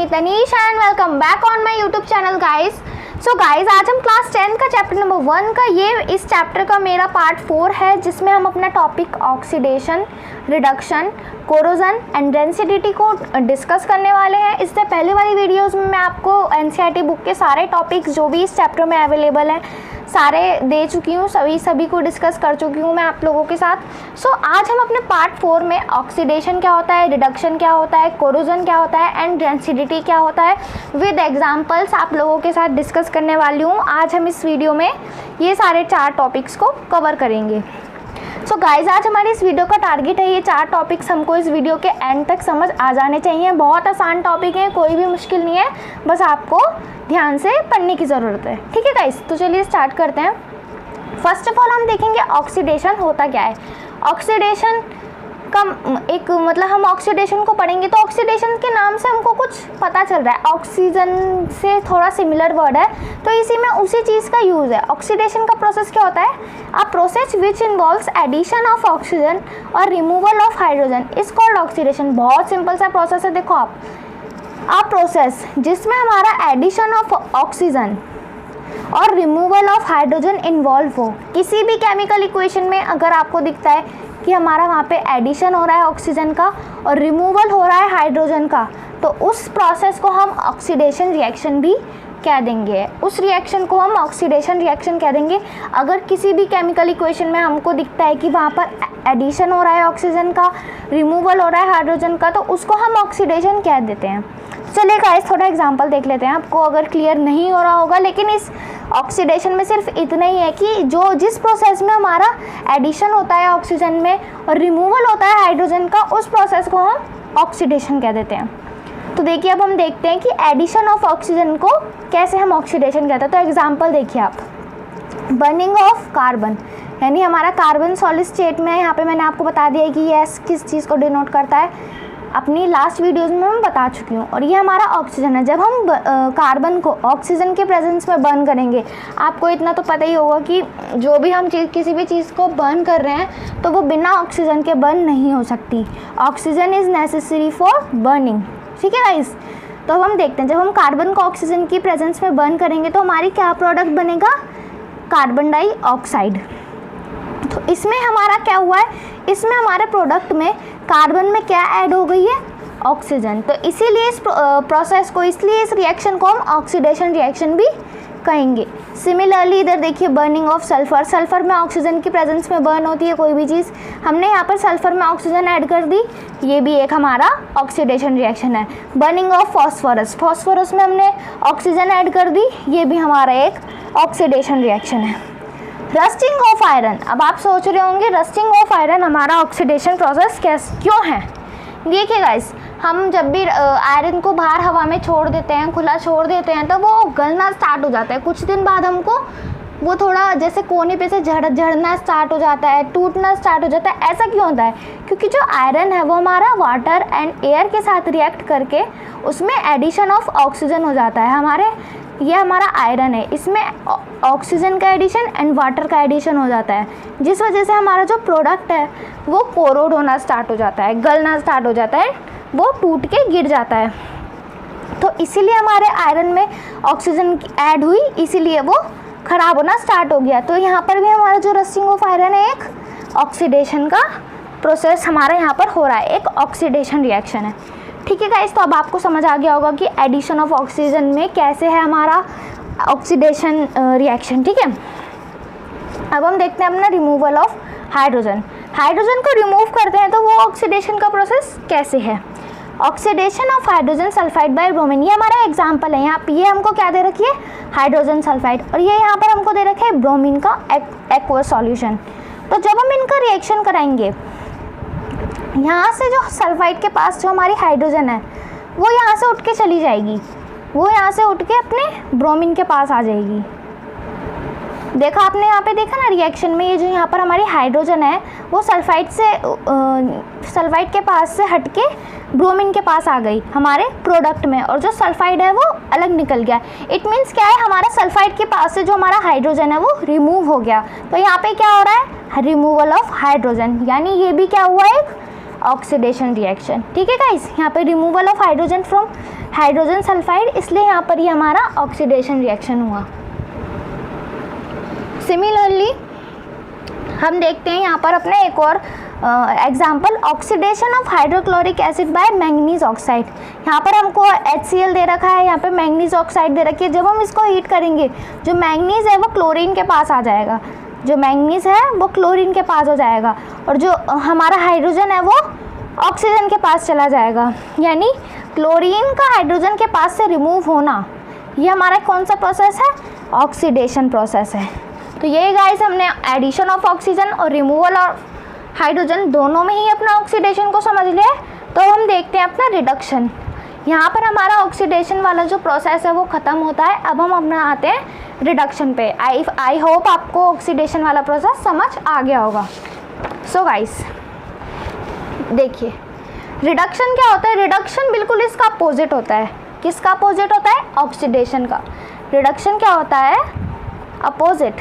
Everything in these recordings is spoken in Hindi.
Me Tanish and welcome back on my YouTube channel guys. So guys, आज हम क्लास 10 का चैप्टर नंबर 1 का इस चैप्टर का मेरा पार्ट 4 है, जिसमें हम अपना topic oxidation, reduction, corrosion and density को डिस्कस करने वाले हैं। इससे पहले वाली वीडियोस में मैं आपको एनसीईआरटी बुक के सारे टॉपिक्स जो भी इस चैप्टर में अवेलेबल हैं सारे दे चुकी हूँ, सभी को डिस्कस कर चुकी हूँ मैं आप लोगों के साथ। सो आज हम अपने पार्ट 4 में ऑक्सीडेशन क्या होता है, रिडक्शन क्या होता है, कोरोजन क्या होता है एंड डेंसिटी क्या होता है विद एग्जांपल्स आप लोगों के साथ डिस्कस करने वाली हूँ। आज हम इस वीडियो में ये सारे 4 टॉपिक्स को कवर करेंगे। सो गाइज, आज हमारी इस वीडियो का टारगेट है ये 4 टॉपिक्स हमको इस वीडियो के एंड तक समझ आ जाने चाहिए। बहुत आसान टॉपिक है, कोई भी मुश्किल नहीं है, बस आपको ध्यान से पढ़ने की ज़रूरत है। ठीक है गाइज, तो चलिए स्टार्ट करते हैं। फर्स्ट ऑफ ऑल हम देखेंगे ऑक्सीडेशन होता क्या है। ऑक्सीडेशन का एक मतलब हम ऑक्सीडेशन को पढ़ेंगे तो ऑक्सीडेशन के नाम से हमको कुछ पता चल रहा है, ऑक्सीजन से थोड़ा सिमिलर वर्ड है, तो इसी में उसी चीज़ का यूज़ है। ऑक्सीडेशन का प्रोसेस क्या होता है? A process which involves addition of oxygen और removal of hydrogen is called oxidation. बहुत सिंपल सा प्रोसेस है, देखो आप, अ प्रोसेस जिसमें हमारा एडिशन ऑफ ऑक्सीजन और रिमूवल ऑफ हाइड्रोजन इन्वॉल्व हो। किसी भी केमिकल इक्वेशन में अगर आपको दिखता है कि हमारा वहाँ पे एडिशन हो रहा है ऑक्सीजन का और रिमूवल हो रहा है हाइड्रोजन का, तो उस प्रोसेस को हम ऑक्सीडेशन रिएक्शन भी कह देंगे। उस रिएक्शन को हम ऑक्सीडेशन रिएक्शन कह देंगे। अगर किसी भी केमिकल इक्वेशन में हमको दिखता है कि वहाँ पर एडिशन हो रहा है ऑक्सीजन का, रिमूवल हो रहा है हाइड्रोजन का, तो उसको हम ऑक्सीडेशन कह देते हैं। चलिए गाइस, थोड़ा एग्जांपल देख लेते हैं, आपको अगर क्लियर नहीं हो रहा होगा, लेकिन इस ऑक्सीडेशन में सिर्फ इतना ही है कि जिस प्रोसेस में हमारा एडिशन होता है ऑक्सीजन में और रिमूवल होता है हाइड्रोजन का, उस प्रोसेस को हम ऑक्सीडेशन कह देते हैं। तो देखिए, अब हम देखते हैं कि एडिशन ऑफ ऑक्सीजन को कैसे हम ऑक्सीडेशन कहते हैं। तो एग्जांपल देखिए आप, बर्निंग ऑफ कार्बन, यानी हमारा कार्बन सॉलिड स्टेट में है। यहाँ पे मैंने आपको बता दिया है कि ये किस चीज़ को डिनोट करता है, अपनी लास्ट वीडियोस में मैं बता चुकी हूँ। और ये हमारा ऑक्सीजन है। जब हम कार्बन को ऑक्सीजन के प्रेजेंस में बर्न करेंगे, आपको इतना तो पता ही होगा कि जो भी हम किसी भी चीज़ को बर्न कर रहे हैं तो वो बिना ऑक्सीजन के बर्न नहीं हो सकती। Oxygen is necessary for burning. ठीक है गाइस, तो हम देखते हैं, जब हम कार्बन को ऑक्सीजन की प्रेजेंस में बर्न करेंगे तो हमारी क्या प्रोडक्ट बनेगा? Carbon dioxide. तो इसमें हमारा क्या हुआ है, इसमें हमारे प्रोडक्ट में कार्बन में क्या ऐड हो गई है? ऑक्सीजन। तो इसीलिए इस प्रोसेस को, इसलिए इस रिएक्शन को हम ऑक्सीडेशन रिएक्शन भी कहेंगे। सिमिलरली इधर देखिए, बर्निंग ऑफ सल्फर, सल्फर में ऑक्सीजन की प्रेजेंस में बर्न होती है कोई भी चीज़, हमने यहाँ पर सल्फर में ऑक्सीजन ऐड कर दी, ये भी एक हमारा ऑक्सीडेशन रिएक्शन है। बर्निंग ऑफ फॉस्फोरस, फॉस्फोरस में हमने ऑक्सीजन ऐड कर दी, ये भी हमारा एक ऑक्सीडेशन रिएक्शन है। रस्टिंग ऑफ आयरन, अब आप सोच रहे होंगे रस्टिंग ऑफ आयरन हमारा ऑक्सीडेशन प्रोसेस क्यों है? देखिए गाइस, हम जब भी आयरन को बाहर हवा में छोड़ देते हैं, खुला छोड़ देते हैं, तो वो गलना स्टार्ट हो जाता है। कुछ दिन बाद हमको वो थोड़ा जैसे कोने पे से झड़ना स्टार्ट हो जाता है, टूटना स्टार्ट हो जाता है। ऐसा क्यों होता है? क्योंकि जो आयरन है वो हमारा वाटर एंड एयर के साथ रिएक्ट करके उसमें एडिशन ऑफ ऑक्सीजन हो जाता है। ये हमारा आयरन है, इसमें ऑक्सीजन का एडिशन एंड वाटर का एडिशन हो जाता है, जिस वजह से हमारा जो प्रोडक्ट है वो कोरोड होना स्टार्ट हो जाता है, गलना स्टार्ट हो जाता है, वो टूट के गिर जाता है। तो इसीलिए हमारे आयरन में ऑक्सीजन ऐड हुई, इसीलिए वो ख़राब होना स्टार्ट हो गया। तो यहाँ पर भी हमारा जो रस्टिंग ऑफ आयरन है, एक ऑक्सीडेशन का प्रोसेस हमारा यहाँ पर हो रहा है, एक ऑक्सीडेशन रिएक्शन है। ठीक है गाइस, तो अब आपको समझ आ गया होगा कि एडिशन ऑफ ऑक्सीजन में कैसे है हमारा ऑक्सीडेशन रिएक्शन। ठीक है, अब हम देखते हैं अपना रिमूवल ऑफ हाइड्रोजन। हाइड्रोजन को रिमूव करते हैं तो वो ऑक्सीडेशन का प्रोसेस कैसे है? Oxidation of hydrogen sulphide by bromine, ये हमारा एग्जाम्पल है। यहाँ पे ये हमको क्या दे रखी है? हाइड्रोजन सल्फाइड, और ये यहाँ पर हमको दे रखा है ब्रोमीन का एक्वस सॉल्यूशन। तो जब हम इनका रिएक्शन कराएंगे, यहाँ से जो सल्फाइड के पास जो हमारी हाइड्रोजन है वो यहाँ से उठ के चली जाएगी, वो यहाँ से उठ के अपने ब्रोमीन के पास आ जाएगी। देखा आपने, यहाँ पे देखा ना रिएक्शन में, ये जो यहाँ पर हमारी हाइड्रोजन है वो सल्फाइड के पास से हट के ब्रोमीन के पास आ गई हमारे प्रोडक्ट में, और जो सल्फाइड है वो अलग निकल गया। इट मीन्स क्या है, हमारा सल्फाइड के पास से जो हमारा हाइड्रोजन है वो रिमूव हो गया। तो यहाँ पे क्या हो रहा है? रिमूवल ऑफ हाइड्रोजन, यानी ये भी क्या हुआ? एक ऑक्सीडेशन रिएक्शन। ठीक है गाइस, यहाँ पे removal of hydrogen from hydrogen sulphide, इसलिए यहाँ पर ये हमारा ऑक्सीडेशन रिएक्शन हुआ। सिमिलरली हम देखते हैं यहाँ पर अपने एक और example, oxidation of hydrochloric acid by manganese oxide. यहाँ पर हमको HCl दे रखा है, यहाँ पे मैंगनीज ऑक्साइड दे रखी है। जब हम इसको हीट करेंगे जो मैंगनीज है वो क्लोरीन के पास आ जाएगा, जो मैंगनीज है वो क्लोरीन के पास हो जाएगा, और जो हमारा हाइड्रोजन है वो ऑक्सीजन के पास चला जाएगा। यानी क्लोरीन का हाइड्रोजन के पास से रिमूव होना, ये हमारा कौन सा प्रोसेस है? ऑक्सीडेशन प्रोसेस है। तो ये गाइस हमने एडिशन ऑफ ऑक्सीजन और रिमूवल ऑफ हाइड्रोजन दोनों में ही अपना ऑक्सीडेशन को समझ लिया। तो हम देखते हैं अपना रिडक्शन। यहाँ पर हमारा ऑक्सीडेशन वाला जो प्रोसेस है वो ख़त्म होता है। अब हम अपना आते हैं रिडक्शन पे। आई होप आपको ऑक्सीडेशन वाला प्रोसेस समझ आ गया होगा। सो गाइस देखिए, रिडक्शन क्या होता है? रिडक्शन बिल्कुल इसका अपोजिट होता है। किसका अपोजिट होता है? ऑक्सीडेशन का। रिडक्शन क्या होता है? अपोजिट।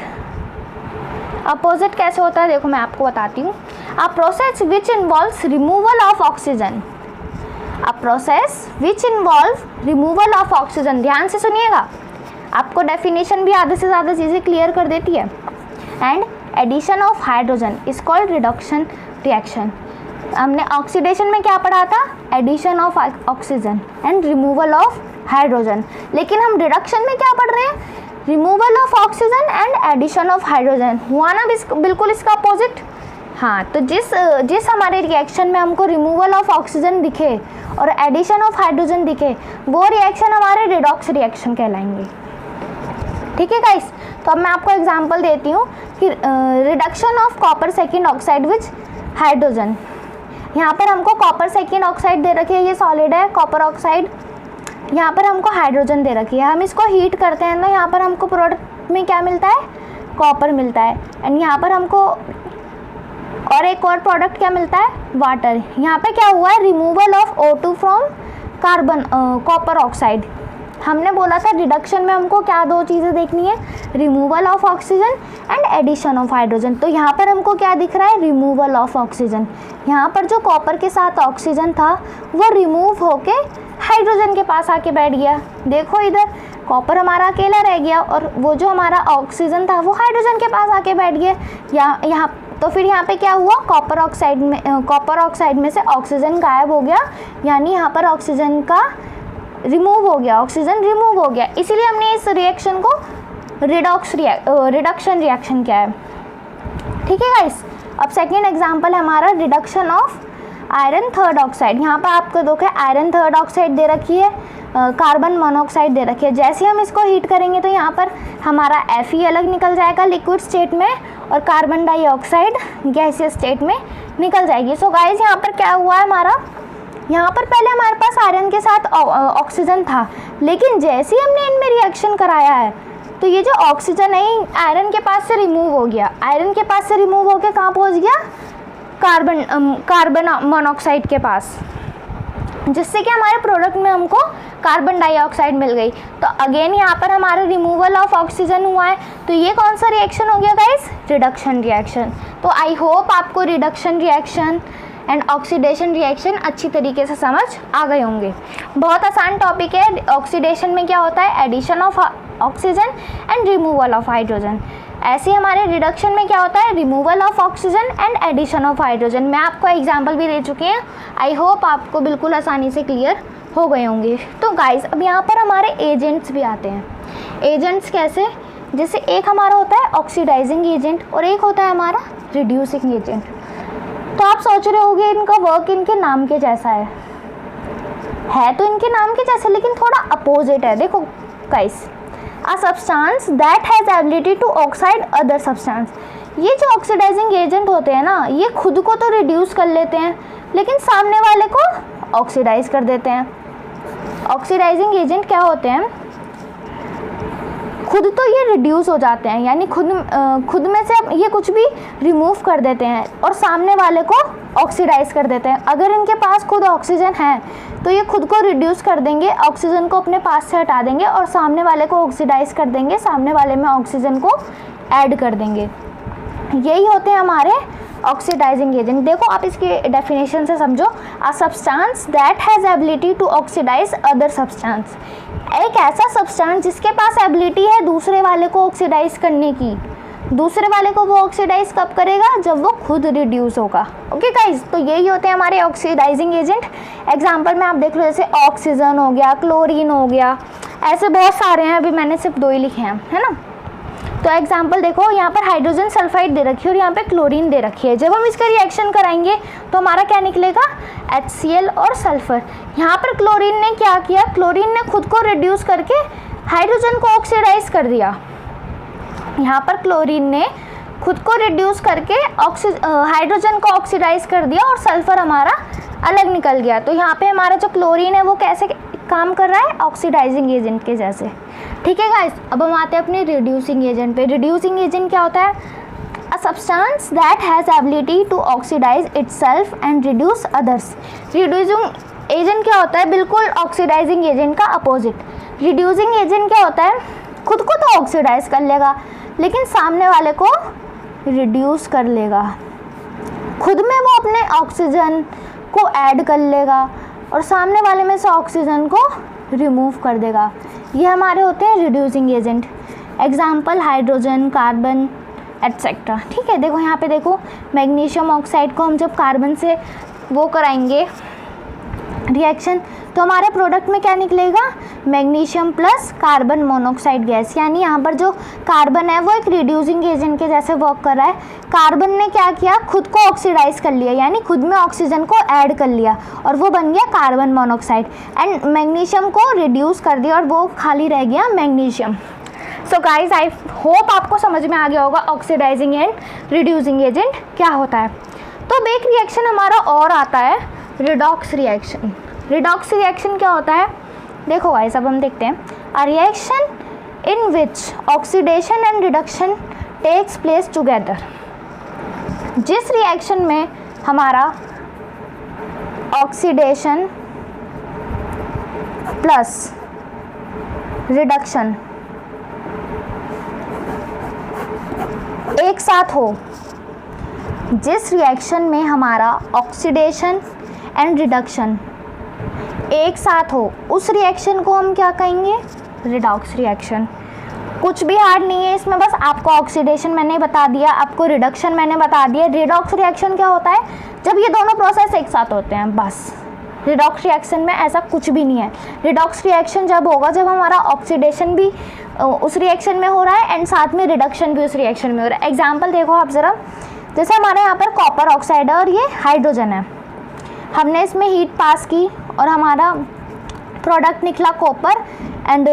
अपोजिट कैसे होता है देखो मैं आपको बताती हूँ। अ process which involves removal of oxygen. A process which involve removal of oxygen. ध्यान से सुनिएगा, आपको डेफिनेशन भी आधे से ज़्यादा चीज़ें क्लियर कर देती है। And addition of hydrogen is called reduction reaction. हमने ऑक्सीडेशन में क्या पढ़ा था? Addition of oxygen and removal of hydrogen. लेकिन हम रिडक्शन में क्या पढ़ रहे हैं? Removal of oxygen and addition of hydrogen. हुआ ना बिल्कुल इसका अपोजिट। हाँ, तो जिस हमारे रिएक्शन में हमको रिमूवल ऑफ ऑक्सीजन दिखे और एडिशन ऑफ हाइड्रोजन दिखे, वो रिएक्शन हमारे रिडॉक्स रिएक्शन कहलाएंगे। ठीक है गाइस, तो अब मैं आपको एग्जांपल देती हूँ कि reduction of copper second oxide which hydrogen. यहाँ पर हमको कॉपर सेकेंड ऑक्साइड दे रखी है, ये सॉलिड है कॉपर ऑक्साइड। यहाँ पर हमको हाइड्रोजन दे रखी है। हम इसको हीट करते हैं तो यहाँ पर हमको प्रोडक्ट में क्या मिलता है? कॉपर मिलता है। एंड यहाँ पर हमको और एक और प्रोडक्ट क्या मिलता है? वाटर। यहाँ पे क्या हुआ है? Removal of O2 from carbon copper oxide. हमने बोला था रिडक्शन में हमको क्या दो चीज़ें देखनी है? Removal of oxygen and addition of hydrogen. तो यहाँ पर हमको क्या दिख रहा है? Removal of oxygen. यहाँ पर जो कॉपर के साथ ऑक्सीजन था वो रिमूव होके हाइड्रोजन के पास आके बैठ गया। देखो इधर कॉपर हमारा अकेला रह गया और वो जो हमारा ऑक्सीजन था वो हाइड्रोजन के पास आके बैठ गया। यहाँ तो फिर यहाँ पे क्या हुआ? कॉपर ऑक्साइड में से ऑक्सीजन गायब हो गया, यानी यहाँ पर ऑक्सीजन का रिमूव हो गया, ऑक्सीजन रिमूव हो गया। इसीलिए हमने इस रिएक्शन को रिडक्शन रिएक्शन किया है। ठीक है गाइस, अब सेकेंड एग्जाम्पल है हमारा reduction of iron third oxide. यहाँ पर आपको देखो आयरन थर्ड ऑक्साइड दे रखी है, कार्बन मोनोऑक्साइड दे रखी है। जैसे हम इसको हीट करेंगे तो यहाँ पर हमारा Fe अलग निकल जाएगा लिक्विड स्टेट में और कार्बन डाइऑक्साइड गैसियस स्टेट में निकल जाएगी। सो गाइस यहाँ पर क्या हुआ है हमारा? यहाँ पर पहले हमारे पास आयरन के साथ ऑक्सीजन था, लेकिन जैसे ही हमने इनमें रिएक्शन कराया है तो ये जो ऑक्सीजन है आयरन के पास से रिमूव हो गया। आयरन के पास से रिमूव होकर कहाँ पहुँच गया? कार्बन मोनोऑक्साइड के पास, जिससे कि हमारे प्रोडक्ट में हमको कार्बन डाइऑक्साइड मिल गई। तो अगेन यहाँ पर हमारा रिमूवल ऑफ ऑक्सीजन हुआ है। तो ये कौन सा रिएक्शन हो गया गाइस? Reduction reaction. तो आई होप आपको reduction reaction and oxidation reaction अच्छी तरीके से समझ आ गए होंगे। बहुत आसान टॉपिक है। ऑक्सीडेशन में क्या होता है? Addition of oxygen and removal of hydrogen. ऐसे हमारे रिडक्शन में क्या होता है? Removal of oxygen and addition of hydrogen. मैं आपको एग्जांपल भी दे चुकी हैं। आई होप आपको बिल्कुल आसानी से क्लियर हो गए होंगे। तो गाइस अब यहाँ पर हमारे एजेंट्स भी आते हैं। एजेंट्स कैसे? जैसे एक हमारा होता है ऑक्सीडाइजिंग एजेंट और एक होता है हमारा रिड्यूसिंग एजेंट। तो आप सोच रहे होंगे इनका वर्क इनके नाम के जैसा है तो इनके नाम के जैसे, लेकिन थोड़ा अपोजिट है। देखो guys, a substance that has ability to oxide other substance. ये जो ऑक्सीडाइजिंग एजेंट होते हैं ना, ये खुद को तो रिड्यूस कर लेते हैं लेकिन सामने वाले को ऑक्सीडाइज कर देते हैं। ऑक्सीडाइजिंग एजेंट क्या होते हैं? खुद तो ये रिड्यूस हो जाते हैं, यानी खुद में से ये कुछ भी रिमूव कर देते हैं और सामने वाले को ऑक्सीडाइज कर देते हैं। अगर इनके पास खुद ऑक्सीजन है तो ये खुद को रिड्यूस कर देंगे, ऑक्सीजन को अपने पास से हटा देंगे और सामने वाले को ऑक्सीडाइज कर देंगे, सामने वाले में ऑक्सीजन को ऐड कर देंगे। यही होते हैं हमारे ऑक्सीडाइजिंग एजेंट। देखो आप इसकी डेफिनेशन से समझो, a substance that has ability to oxidise other substance, एक ऐसा सब्सटेंस जिसके पास एबिलिटी है दूसरे वाले को ऑक्सीडाइज करने की। दूसरे वाले को वो ऑक्सीडाइज कब करेगा? जब वो खुद रिड्यूस होगा। ओके गाइज, तो यही होते हैं हमारे ऑक्सीडाइजिंग एजेंट। एग्जांपल में आप देख लो, जैसे ऑक्सीजन हो गया, क्लोरीन हो गया, ऐसे बहुत सारे हैं, अभी मैंने सिर्फ 2 ही लिखे हैं, है ना। तो एग्जांपल देखो, यहाँ पर हाइड्रोजन सल्फाइड दे रखी है और यहाँ पे क्लोरीन दे रखी है। जब हम इसका रिएक्शन कराएंगे तो हमारा क्या निकलेगा? HCl और सल्फर। यहाँ पर क्लोरीन ने क्या किया? क्लोरीन ने खुद को रिड्यूस करके हाइड्रोजन को ऑक्सीडाइज कर दिया। यहाँ पर क्लोरीन ने खुद को रिड्यूस करके हाइड्रोजन को ऑक्सीडाइज कर दिया और सल्फर हमारा अलग निकल गया। तो यहाँ पे हमारा जो क्लोरीन है वो कैसे काम कर रहा है? ऑक्सीडाइजिंग एजेंट के जैसे। ठीक है गाइस, अब हम आते हैं अपने रिड्यूसिंग एजेंट पे। रिड्यूसिंग एजेंट क्या होता है? A substance that has ability to oxidise itself and reduce others. Reducing agent क्या होता है? बिल्कुल ऑक्सीडाइजिंग एजेंट का अपोजिट। रिड्यूसिंग एजेंट क्या होता है? खुद को तो ऑक्सीडाइज कर लेगा लेकिन सामने वाले को रिड्यूस कर लेगा। खुद में वो अपने ऑक्सीजन को ऐड कर लेगा और सामने वाले में से ऑक्सीजन को रिमूव कर देगा। ये हमारे होते हैं reducing agent. Example hydrogen, carbon etcetera. ठीक है, देखो यहाँ पे देखो, मैग्नीशियम ऑक्साइड को हम जब कार्बन से वो कराएंगे रिएक्शन तो हमारे प्रोडक्ट में क्या निकलेगा? Magnesium plus carbon monoxide gas. यानी यहाँ पर जो कार्बन है वो एक रिड्यूसिंग एजेंट के जैसे वर्क कर रहा है। कार्बन ने क्या किया? खुद को ऑक्सीडाइज कर लिया, यानी खुद में ऑक्सीजन को ऐड कर लिया और वो बन गया कार्बन मोनोऑक्साइड। एंड मैग्नीशियम को रिड्यूस कर दिया और वो खाली रह गया magnesium. So guys, I hope आपको समझ में आ गया होगा ऑक्सीडाइजिंग एंड रिड्यूसिंग एजेंट क्या होता है। तो अब एक रिएक्शन हमारा और आता है, रिडॉक्स रिएक्शन। रिडॉक्स रिएक्शन क्या होता है? देखो गाइस, अब हम देखते हैं। A reaction in which oxidation and reduction takes place together. जिस रिएक्शन में हमारा ऑक्सीडेशन प्लस रिडक्शन एक साथ हो, जिस रिएक्शन में हमारा ऑक्सीडेशन एंड रिडक्शन एक साथ हो, उस रिएक्शन को हम क्या कहेंगे? Redox reaction. कुछ भी हार्ड नहीं है इसमें, बस आपको ऑक्सीडेशन मैंने बता दिया, आपको रिडक्शन मैंने बता दिया। रिडॉक्स रिएक्शन क्या होता है? जब ये दोनों प्रोसेस एक साथ होते हैं, बस। रिडॉक्स रिएक्शन में ऐसा कुछ भी नहीं है। रिडॉक्स रिएक्शन जब होगा जब हमारा ऑक्सीडेशन भी उस रिएक्शन में हो रहा है एंड साथ में रिडक्शन भी उस रिएक्शन में हो रहा है। एग्जाम्पल देखो आप ज़रा, जैसे हमारे यहाँ पर कॉपर ऑक्साइड है और ये हाइड्रोजन है। हमने इसमें हीट पास की और हमारा प्रोडक्ट निकला कॉपर एंड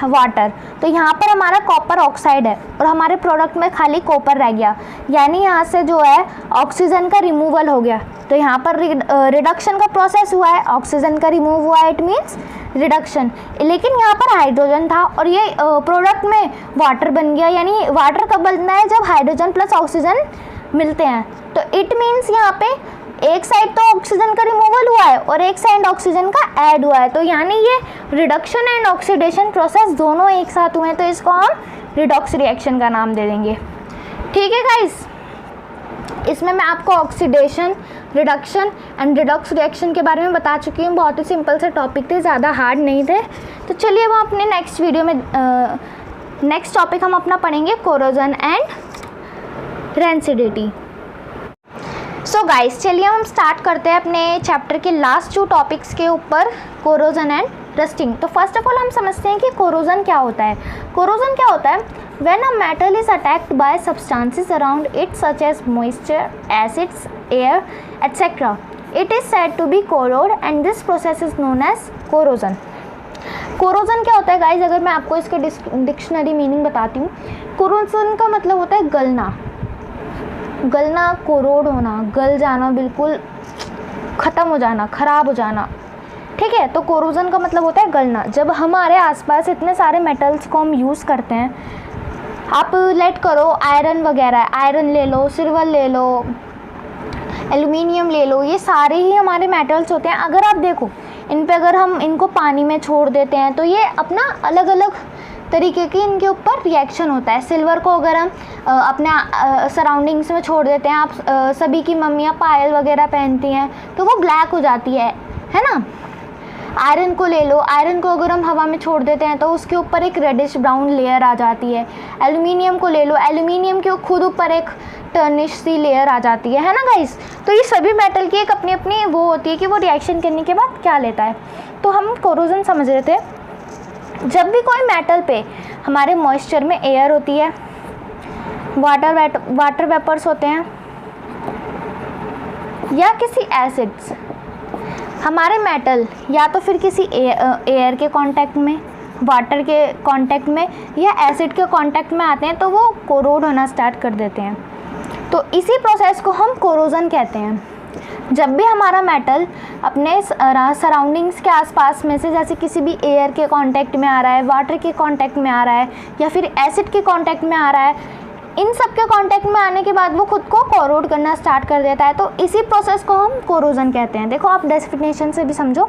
वाटर। तो यहाँ पर हमारा कॉपर ऑक्साइड है और हमारे प्रोडक्ट में खाली कॉपर रह गया, यानी यहाँ से जो है ऑक्सीजन का रिमूवल हो गया। तो यहाँ पर रिडक्शन का प्रोसेस हुआ है, ऑक्सीजन का रिमूव हुआ है, इट मीन्स रिडक्शन। लेकिन यहाँ पर हाइड्रोजन था और ये प्रोडक्ट में वाटर बन गया, यानी वाटर कब बनना है? जब हाइड्रोजन प्लस ऑक्सीजन मिलते हैं। तो इट मीन्स यहाँ पे एक साइड तो ऑक्सीजन का रिमूवल हुआ है और एक साइड ऑक्सीजन का ऐड हुआ है। तो यानी ये रिडक्शन एंड ऑक्सीडेशन प्रोसेस दोनों एक साथ हुए हैं, तो इसको हम रिडॉक्स रिएक्शन का नाम दे देंगे। ठीक है गाइस, इसमें मैं आपको oxidation, reduction and redox reaction के बारे में बता चुकी हूँ। बहुत ही सिंपल से टॉपिक थे, ज़्यादा हार्ड नहीं थे। तो चलिए वो अपने नेक्स्ट वीडियो में नेक्स्ट टॉपिक हम अपना पढ़ेंगे corrosion and rancidity. So guys, चलिए हम स्टार्ट करते हैं अपने चैप्टर के लास्ट 2 टॉपिक्स के ऊपर, कोरोजन एंड रस्टिंग। तो फर्स्ट ऑफ ऑल हम समझते हैं कि कोरोजन क्या होता है। कोरोजन क्या होता है? When a metal is attacked by substances around it such as moisture, acids, air etcetera, it is said to be corrode and this process is known as corrosion. Corrosion क्या होता है गाइज? अगर मैं आपको इसके डिक्शनरी मीनिंग बताती हूँ। कोरोजन का मतलब होता है गलना। गलना, कोरोड होना, गल जाना, बिल्कुल ख़त्म हो जाना, ख़राब हो जाना। ठीक है, तो कोरोजन का मतलब होता है गलना। जब हमारे आसपास इतने सारे मेटल्स को हम यूज़ करते हैं, आप लेट करो आयरन वगैरह, आयरन ले लो, सिल्वर ले लो, एल्युमिनियम ले लो, ये सारे ही हमारे मेटल्स होते हैं। अगर आप देखो इन पे, अगर हम इनको पानी में छोड़ देते हैं तो ये अपना अलग अलग तरीके की इनके ऊपर रिएक्शन होता है। सिल्वर को अगर हम अपने सराउंडिंग्स में छोड़ देते हैं, आप सभी की मम्मियाँ पायल वगैरह पहनती हैं तो वो ब्लैक हो जाती है ना। आयरन को ले लो, आयरन को अगर हम हवा में छोड़ देते हैं तो उसके ऊपर एक रेडिश ब्राउन लेयर आ जाती है। एल्युमिनियम को ले लो, एल्युमिनियम के खुद ऊपर एक टर्निश सी लेयर आ जाती है ना गाइस। तो ये सभी मेटल की एक अपनी अपनी वो होती है कि वो रिएक्शन करने के बाद क्या लेता है। तो हम कोरोजन समझ रहे थे, जब भी कोई मेटल पे हमारे मॉइस्चर में एयर होती है, वाटर वेपर्स होते हैं या किसी एसिड्स, हमारे मेटल या तो फिर किसी एयर के कांटेक्ट में, वाटर के कांटेक्ट में या एसिड के कांटेक्ट में आते हैं तो वो कोरोड होना स्टार्ट कर देते हैं। तो इसी प्रोसेस को हम कोरोजन कहते हैं। जब भी हमारा मेटल अपने सराउंडिंग्स के आसपास में से, जैसे किसी भी एयर के कांटेक्ट में आ रहा है, वाटर के कांटेक्ट में आ रहा है या फिर एसिड के कांटेक्ट में आ रहा है, इन सब के कांटेक्ट में आने के बाद वो खुद को कोरोड करना स्टार्ट कर देता है। तो इसी प्रोसेस को हम कोरोजन कहते हैं। देखो आप डेफिनेशन से भी समझो,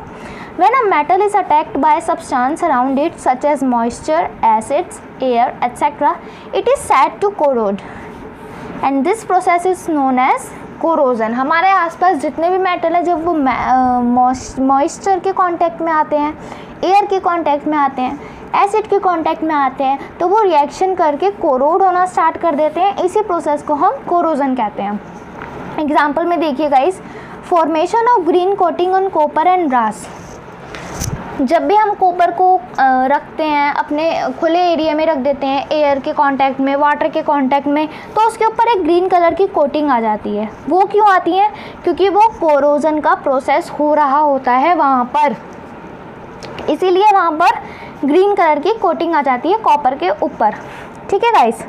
when a metal is attacked by substance around it such as moisture, acids, air etcetera, it is said to corrode and this process is known as corrosion. हमारे आसपास जितने भी मेटल है, जब वो मॉइस्चर के कांटेक्ट में आते हैं, एयर के कांटेक्ट में आते हैं, एसिड के कांटेक्ट में आते हैं, तो वो रिएक्शन करके कोरोड होना स्टार्ट कर देते हैं। इसी प्रोसेस को हम कोरोजन कहते हैं। एग्जाम्पल में देखिए guys, formation of green coating on copper and brass. जब भी हम कॉपर को रखते हैं, अपने खुले एरिया में रख देते हैं, एयर के कांटेक्ट में, वाटर के कांटेक्ट में, तो उसके ऊपर एक ग्रीन कलर की कोटिंग आ जाती है। वो क्यों आती है? क्योंकि वो कोरोजन का प्रोसेस हो रहा होता है वहाँ पर, इसीलिए वहाँ पर ग्रीन कलर की कोटिंग आ जाती है कॉपर के ऊपर। ठीक है गाइस।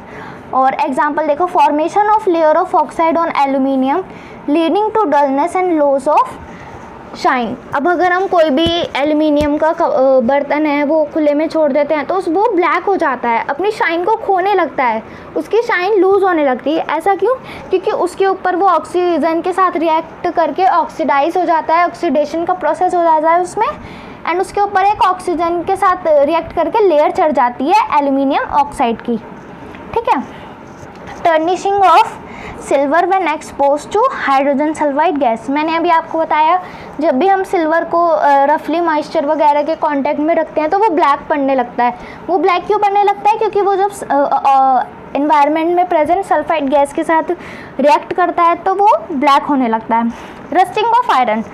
और एग्जांपल देखो, formation of layer of oxide on aluminium leading to dullness and loss of shine. अब अगर हम कोई भी एल्यूमिनियम का बर्तन है वो खुले में छोड़ देते हैं तो वो ब्लैक हो जाता है, अपनी शाइन को खोने लगता है, उसकी शाइन लूज़ होने लगती है। ऐसा क्यों? क्योंकि उसके ऊपर वो ऑक्सीजन के साथ रिएक्ट करके ऑक्सीडाइज हो जाता है, ऑक्सीडेशन का प्रोसेस हो जाता है उसमें, एंड उसके ऊपर एक ऑक्सीजन के साथ रिएक्ट करके लेयर चढ़ जाती है एल्यूमिनियम ऑक्साइड की। ठीक है। Tarnishing of silver when expose to hydrogen sulphide gas. मैंने अभी आपको बताया, जब भी हम सिल्वर को रफली मॉइस्चर वगैरह के कांटेक्ट में रखते हैं तो वो ब्लैक पड़ने लगता है। वो ब्लैक क्यों पड़ने लगता है? क्योंकि वो जब एनवायरनमेंट में प्रेजेंट सल्फाइड गैस के साथ रिएक्ट करता है तो वो ब्लैक होने लगता है। Rusting of iron.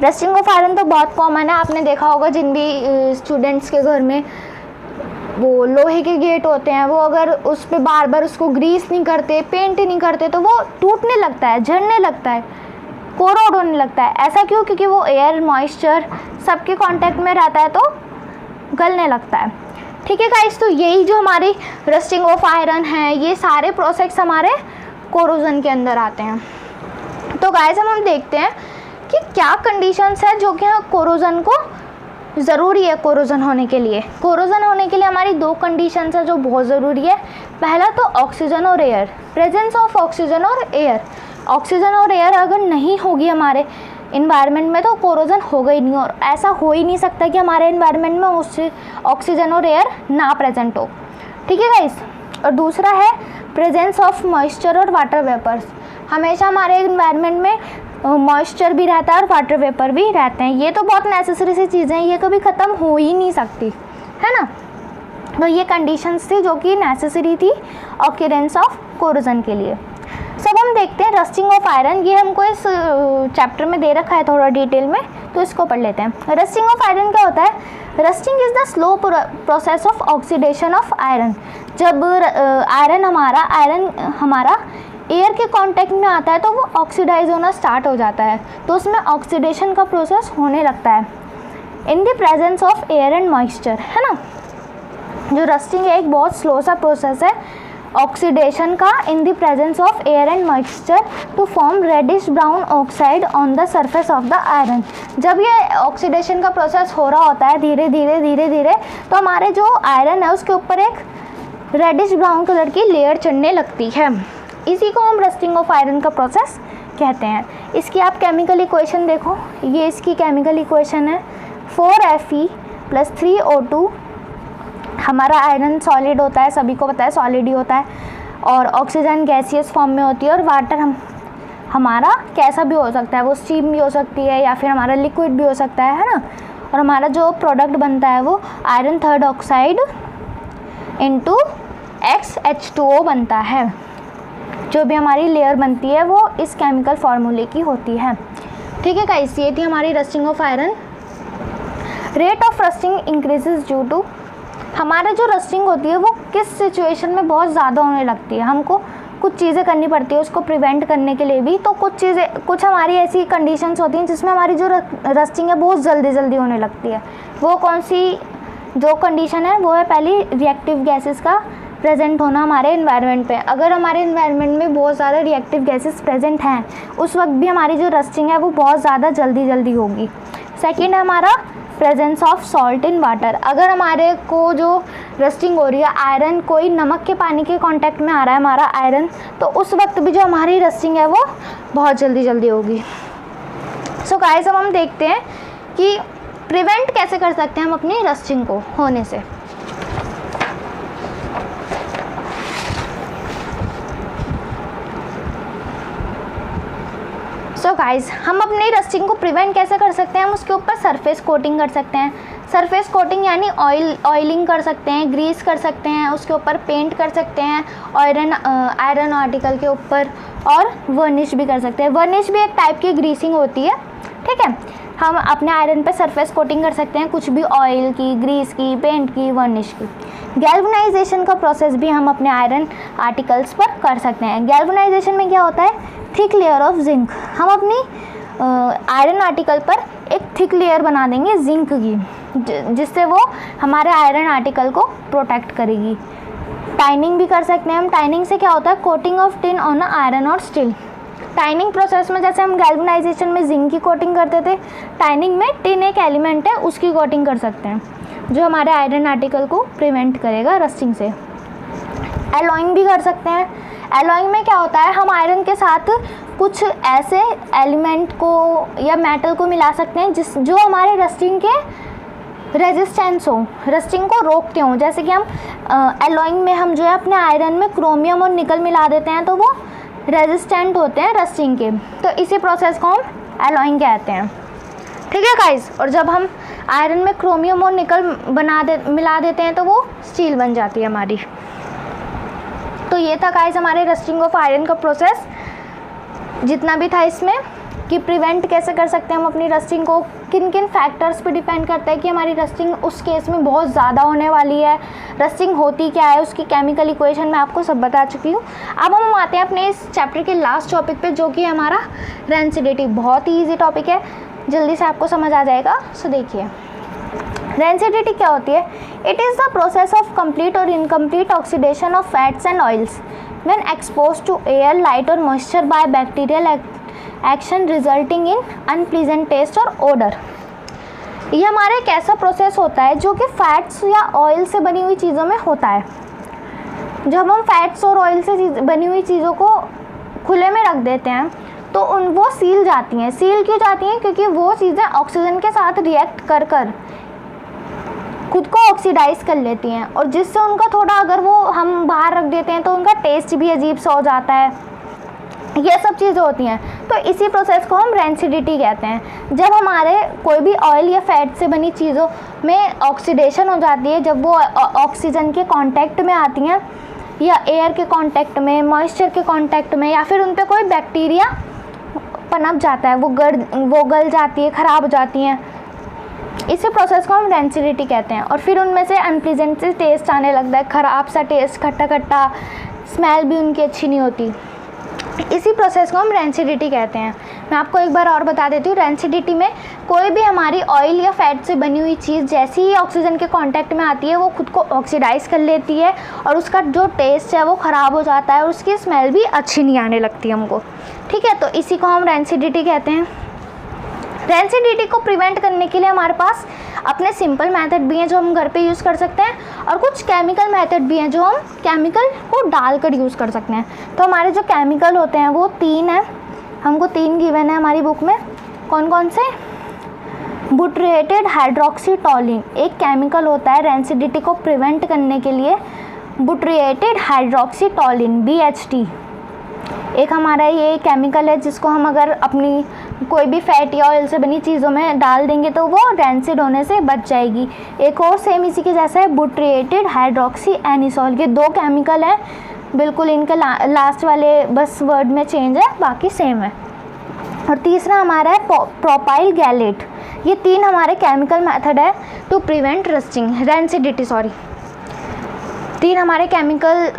Rusting of iron तो बहुत कॉमन है, आपने देखा होगा जिन भी स्टूडेंट्स के घर में वो लोहे के गेट होते हैं, वो अगर उस पर बार बार उसको ग्रीस नहीं करते, पेंट नहीं करते तो वो टूटने लगता है, झड़ने लगता है, कोरोड होने लगता है। ऐसा क्यों? क्योंकि वो एयर, मॉइस्चर सबके कांटेक्ट में रहता है तो गलने लगता है। ठीक है गाइस, तो यही जो हमारी रस्टिंग ऑफ आयरन है, ये सारे प्रोसेस हमारे कोरोजन के अंदर आते हैं। तो गाइस हम देखते हैं कि क्या कंडीशंस है जो कि कोरोजन को ज़रूरी है कोरोजन होने के लिए। कोरोजन होने के लिए हमारी दो कंडीशंस है जो बहुत ज़रूरी है। पहला तो ऑक्सीजन और एयर, प्रेजेंस ऑफ ऑक्सीजन और एयर। ऑक्सीजन और एयर अगर नहीं होगी हमारे इन्वायरमेंट में तो कोरोजन होगा ही नहीं, और ऐसा हो ही नहीं सकता कि हमारे इन्वायरमेंट में ऑक्सीजन और एयर ना प्रेजेंट हो। ठीक है गाइस। और दूसरा है प्रेजेंस ऑफ मॉइस्चर और वाटर वेपर्स। हमेशा हमारे इन्वायरमेंट में मॉइस्चर भी रहता है और वाटर वेपर भी रहते हैं। ये तो बहुत नेसेसरी सी चीज़ें हैं, ये कभी ख़त्म हो ही नहीं सकती, है ना। तो ये कंडीशंस थी जो कि नेसेसरी थी ऑक्यूरेंस ऑफ कोरोजन के लिए। सब हम देखते हैं रस्टिंग ऑफ आयरन, ये हमको इस चैप्टर में दे रखा है थोड़ा डिटेल में, तो इसको पढ़ लेते हैं। रस्टिंग ऑफ आयरन क्या होता है? Rusting is the slow process of oxidation of iron. जब आयरन हमारा एयर के कांटेक्ट में आता है तो वो ऑक्सीडाइज होना स्टार्ट हो जाता है, तो उसमें ऑक्सीडेशन का प्रोसेस होने लगता है इन the presence of air and moisture, है ना। जो रस्टिंग है एक बहुत स्लो सा प्रोसेस है ऑक्सीडेशन का in the presence of air and moisture to form reddish brown oxide on the surface of the iron. जब ये ऑक्सीडेशन का प्रोसेस हो रहा होता है धीरे धीरे तो हमारे जो आयरन है उसके ऊपर एक रेडिश ब्राउन कलर की लेयर चढ़ने लगती है। इसी को हम रस्टिंग ऑफ आयरन का प्रोसेस कहते हैं। इसकी आप केमिकल इक्वेशन देखो, ये इसकी केमिकल इक्वेशन है 4Fe + 3O2 हमारा आयरन सॉलिड होता है, सभी को पता है सॉलिड ही होता है, और ऑक्सीजन गैसियस फॉर्म में होती है, और वाटर हमारा कैसा भी हो सकता है, वो स्टीम भी हो सकती है या फिर हमारा लिक्विड भी हो सकता है ना। और हमारा जो प्रोडक्ट बनता है वो iron third oxide into XH2O बनता है। जो भी हमारी लेयर बनती है वो इस केमिकल फार्मूले की होती है। ठीक है गाइस, ये थी हमारी rusting of iron. Rate of rusting increases due to, हमारा जो रस्टिंग होती है वो किस सिचुएशन में बहुत ज़्यादा होने लगती है, हमको कुछ चीज़ें करनी पड़ती है उसको प्रिवेंट करने के लिए भी। तो कुछ हमारी ऐसी कंडीशंस होती हैं जिसमें हमारी जो रस्टिंग है बहुत जल्दी होने लगती है। वो कौन सी जो कंडीशन है, वो है पहली रिएक्टिव गैसेस का प्रेजेंट होना हमारे इन्वायरमेंट पे। अगर हमारे इन्वायरमेंट में बहुत ज़्यादा रिएक्टिव गैसेस प्रेजेंट हैं उस वक्त भी हमारी जो रस्टिंग है वो बहुत ज़्यादा जल्दी होगी। सेकेंड है हमारा presence of salt in water. अगर हमारे को जो रस्टिंग हो रही है, आयरन कोई नमक के पानी के कांटेक्ट में आ रहा है हमारा आयरन, तो उस वक्त भी जो हमारी रस्टिंग है वो बहुत जल्दी होगी। सो गाइस, अब हम देखते हैं कि प्रिवेंट कैसे कर सकते हैं हम अपनी रस्टिंग को होने से। सो गाइस, हम अपनी रस्टिंग को प्रिवेंट कैसे कर सकते हैं, हम उसके ऊपर सरफेस कोटिंग कर सकते हैं। सरफेस कोटिंग यानी ऑयलिंग कर सकते हैं, ग्रीस कर सकते हैं, उसके ऊपर पेंट कर सकते हैं आयरन आर्टिकल के ऊपर, और वर्निश भी कर सकते हैं। वर्निश भी एक टाइप की ग्रीसिंग होती है। ठीक है, हम अपने आयरन पे सरफेस कोटिंग कर सकते हैं, कुछ भी ऑयल की, ग्रीस की, पेंट की, वर्निश की। गैल्वेनाइजेशन का प्रोसेस भी हम अपने आयरन आर्टिकल्स पर कर सकते हैं। गैल्वेनाइजेशन में क्या होता है, थिक लेयर ऑफ जिंक। हम अपनी आयरन आर्टिकल पर एक थिक लेयर बना देंगे जिंक की, जिससे वो हमारे आयरन आर्टिकल को प्रोटेक्ट करेगी। टाइनिंग भी कर सकते हैं हम। टाइनिंग से क्या होता है, coating of tin on iron और स्टील। टाइनिंग प्रोसेस में जैसे हम गैल्वेनाइजेशन में जिंक की कोटिंग करते थे, टाइनिंग में टिन एक एलिमेंट है उसकी कोटिंग कर सकते हैं, जो हमारे आयरन आर्टिकल को प्रिवेंट करेगा रस्टिंग से। एलॉइंग भी कर सकते हैं। एलॉइंग में क्या होता है, हम आयरन के साथ कुछ ऐसे एलिमेंट को या मेटल को मिला सकते हैं जो हमारे रस्टिंग के रेजिस्टेंस हो, रस्टिंग को रोकते हों। जैसे कि हम एलॉइंग में हम जो है अपने आयरन में क्रोमियम और निकल मिला देते हैं, तो वो रेजिस्टेंट होते हैं रस्टिंग के, तो इसी प्रोसेस को हम एलॉइंग कहते हैं। ठीक है गाइस, और जब हम आयरन में क्रोमियम और निकल मिला देते हैं तो वो स्टील बन जाती है हमारी। तो ये था गाइस हमारे रस्टिंग ऑफ आयरन का प्रोसेस, जितना भी था इसमें, कि प्रिवेंट कैसे कर सकते हैं हम अपनी रस्टिंग को, किन किन फैक्टर्स पे डिपेंड करता है कि हमारी रस्टिंग उस केस में बहुत ज़्यादा होने वाली है, रस्टिंग होती क्या है, उसकी केमिकल इक्वेशन मैं आपको सब बता चुकी हूँ। अब हम आते हैं अपने इस चैप्टर के लास्ट टॉपिक पे, जो कि हमारा रेंसिडिटी। बहुत ही ईजी टॉपिक है, जल्दी से आपको समझ आ जाएगा। सो देखिए, रेंसिडिटी क्या होती है। It is the process of complete और incomplete oxidation of fats and oils when expose to air, light और moisture by bacterial action resulting in unpleasant taste और ओडर। ये हमारा एक ऐसा प्रोसेस होता है जो कि फैट्स या ऑयल से बनी हुई चीज़ों में होता है। जब हम फैट्स और ऑयल से बनी हुई चीज़ों को खुले में रख देते हैं तो वो सील जाती हैं। सील क्यों जाती हैं, क्योंकि वो चीज़ें ऑक्सीजन के साथ रिएक्ट कर खुद को ऑक्सीडाइज कर लेती हैं, और जिससे उनका थोड़ा, अगर वो हम बाहर रख देते हैं तो उनका टेस्ट भी अजीब सा हो जाता है। ये सब चीज़ें होती हैं, तो इसी प्रोसेस को हम रेंसिडिटी कहते हैं। जब हमारे कोई भी ऑयल या फैट से बनी चीज़ों में ऑक्सीडेशन हो जाती है, जब वो ऑक्सीजन के कांटेक्ट में आती हैं या एयर के कांटेक्ट में, मॉइस्चर के कांटेक्ट में, या फिर उन पर कोई बैक्टीरिया पनप जाता है, वो गल जाती है, ख़राब हो जाती हैं, इसी प्रोसेस को हम रेंसिडिटी कहते हैं। और फिर उनमें से अनप्लीजेंट से टेस्ट आने लगता है, ख़राब सा टेस्ट, खट्टा खट्टा, स्मेल भी उनकी अच्छी नहीं होती। इसी प्रोसेस को हम रेंसिडिटी कहते हैं। मैं आपको एक बार और बता देती हूँ, रेंसिडिटी में कोई भी हमारी ऑयल या फैट से बनी हुई चीज़ जैसे ही ऑक्सीजन के कांटेक्ट में आती है वो खुद को ऑक्सीडाइज कर लेती है, और उसका जो टेस्ट है वो ख़राब हो जाता है, और उसकी स्मेल भी अच्छी नहीं आने लगती हमको। ठीक है, तो इसी को हम रेंसिडिटी कहते हैं। रेंसिडिटी को प्रिवेंट करने के लिए हमारे पास अपने सिंपल मेथड भी हैं जो हम घर पे यूज़ कर सकते हैं, और कुछ केमिकल मेथड भी हैं जो हम केमिकल को डालकर यूज़ कर सकते हैं। तो हमारे जो केमिकल होते हैं वो 3 हैं, हमको 3 गिवन है हमारी बुक में। कौन कौन से? बुटरेटेड हाइड्रोक्सीटोलिन एक केमिकल होता है रेंसिडिटी को प्रिवेंट करने के लिए। बुटरेटेड हाइड्रोक्सीटोलिन BHT एक हमारा ये केमिकल है जिसको हम अगर अपनी कोई भी फैटी ऑयल से बनी चीज़ों में डाल देंगे तो वो रेंसिड होने से बच जाएगी। एक और सेम इसी के जैसा है बुटरेटेड हाइड्रोक्सी एनिसोल। ये दो केमिकल हैं, बिल्कुल इनके लास्ट वाले बस वर्ड में चेंज है, बाकी सेम है। और तीसरा हमारा है प्रोपाइल गैलेट। ये तीन हमारे केमिकल मेथड है टू प्रिवेंट रस्टिंग रेंसिडिटी। तीन हमारे केमिकल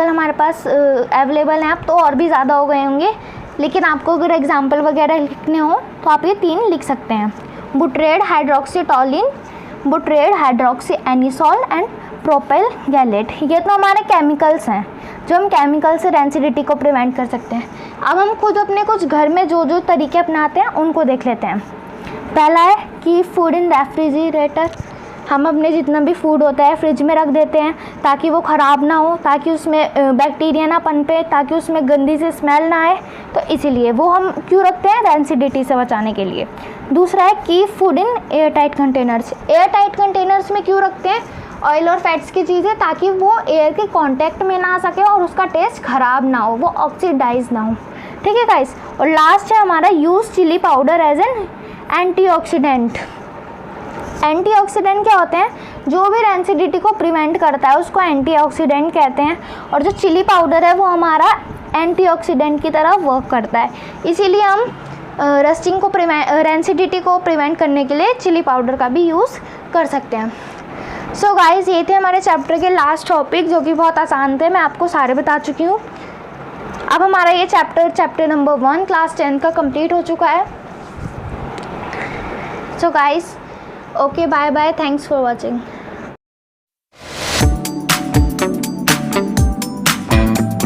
हमारे पास अवेलेबल हैं। अब तो और भी ज़्यादा हो गए होंगे, लेकिन आपको अगर एग्जांपल वगैरह लिखने हो तो आप ये तीन लिख सकते हैं। Butylated hydroxytoluene, butylated hydroxy anisole and propyl gallate. ये तो हमारे केमिकल्स हैं जो हम केमिकल से रेंसिडिटी को प्रिवेंट कर सकते हैं। अब हम खुद अपने कुछ घर में जो जो तरीके अपनाते हैं उनको देख लेते हैं। पहला है कि फूड इन रेफ्रिजरेटर। हम अपने जितना भी फूड होता है फ्रिज में रख देते हैं ताकि वो ख़राब ना हो, ताकि उसमें बैक्टीरिया ना पनपे, ताकि उसमें गंदी सी स्मेल ना आए। तो इसीलिए वो हम क्यों रखते हैं, रेंसिडिटी से बचाने के लिए। दूसरा है कि food in air tight containers. Air tight containers में क्यों रखते हैं, ऑयल और फैट्स की चीज़ें, ताकि वो एयर के कांटेक्ट में ना आ सके और उसका टेस्ट ख़राब ना हो, वो ऑक्सीडाइज ना हो। ठीक है गाइस। और लास्ट है हमारा use chilli powder as an antioxidant. Antioxidant क्या होते हैं, जो भी रेंसिडिटी को प्रिवेंट करता है उसको एंटीऑक्सीडेंट कहते हैं। और जो चिली पाउडर है वो हमारा एंटीऑक्सीडेंट की तरह वर्क करता है। इसीलिए हम रस्टिंग को रेंसिडिटी को प्रिवेंट करने के लिए चिली पाउडर का भी यूज़ कर सकते हैं। सो गाइस, ये थे हमारे चैप्टर के लास्ट टॉपिक जो कि बहुत आसान थे, मैं आपको सारे बता चुकी हूँ। अब हमारा ये चैप्टर नंबर 1 क्लास 10 का कंप्लीट हो चुका है। So guys, okay, bye bye, thanks for watching.